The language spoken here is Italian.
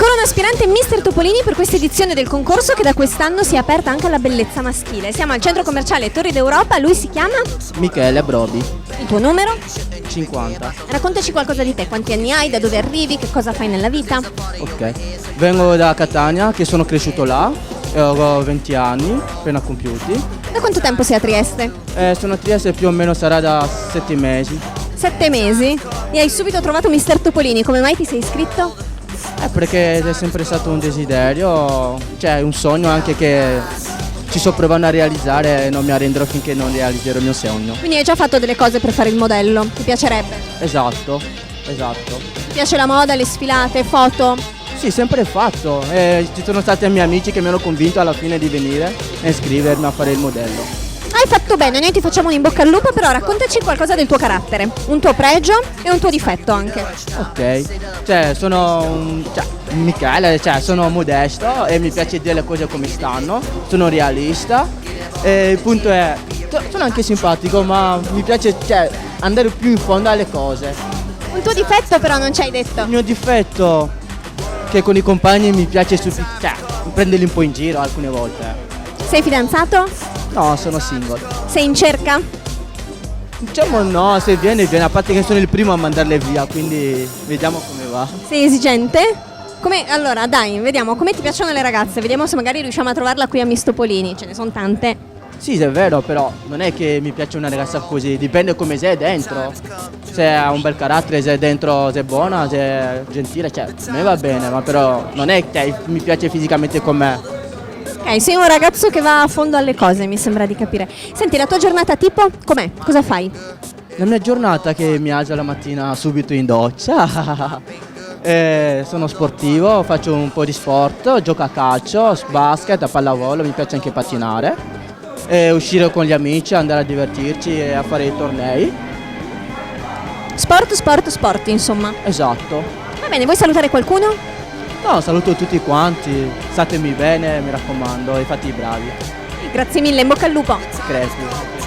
Ancora un aspirante Mister Topolini per questa edizione del concorso che da quest'anno si è aperta anche alla bellezza maschile. Siamo al centro commerciale Torri d'Europa, lui si chiama? Michele Brodi, Il tuo numero? 50. Raccontaci qualcosa di te, quanti anni hai, da dove arrivi, che cosa fai nella vita? Ok. Vengo da Catania, che sono cresciuto là, e ho 20 anni, appena compiuti. Da quanto tempo sei a Trieste? Sono a Trieste più o meno sarà da 7 mesi. 7 mesi? E hai subito trovato Mister Topolini, come mai ti sei iscritto? Perché è sempre stato un desiderio, cioè un sogno anche che ci sto provando a realizzare e non mi arrenderò finché non realizzerò il mio sogno. Quindi hai già fatto delle cose per fare il modello, ti piacerebbe? Esatto. Ti piace la moda, le sfilate, foto? Sì, sempre fatto. Ci sono stati miei amici che mi hanno convinto alla fine di venire e iscrivermi a fare il modello. Hai fatto bene, noi ti facciamo un in bocca al lupo, però raccontaci qualcosa del tuo carattere, un tuo pregio e un tuo difetto anche. Ok, Michele, sono modesto e mi piace dire le cose come stanno, sono realista e il punto è, sono anche simpatico ma mi piace andare più in fondo alle cose. Un tuo difetto però non ci hai detto. Il mio difetto è che con i compagni mi piace prenderli un po' in giro alcune volte. Sei fidanzato? No, sono single. Sei in cerca? Diciamo no, se viene, a parte che sono il primo a mandarle via, quindi vediamo come va. Sei esigente? Allora dai, vediamo come ti piacciono le ragazze, vediamo se magari riusciamo a trovarla qui a Miss Topolini, ce ne sono tante. Sì, è vero, però non è che mi piace una ragazza così, dipende come sei dentro. Se ha un bel carattere, se è dentro, se è buona, se è gentile, a me va bene, ma però non è che mi piace fisicamente com'è. Ok, sei un ragazzo che va a fondo alle cose, mi sembra di capire. Senti, la tua giornata tipo com'è? Cosa fai? La mia giornata che mi alzo la mattina subito in doccia, sono sportivo, faccio un po' di sport, gioco a calcio, a basket, a pallavolo, mi piace anche pattinare, uscire con gli amici, andare a divertirci e a fare i tornei. Sport, insomma. Esatto. Va bene, vuoi salutare qualcuno? No, saluto tutti quanti, statemi bene, mi raccomando, e fate i bravi. Grazie mille, in bocca al lupo. Crepi.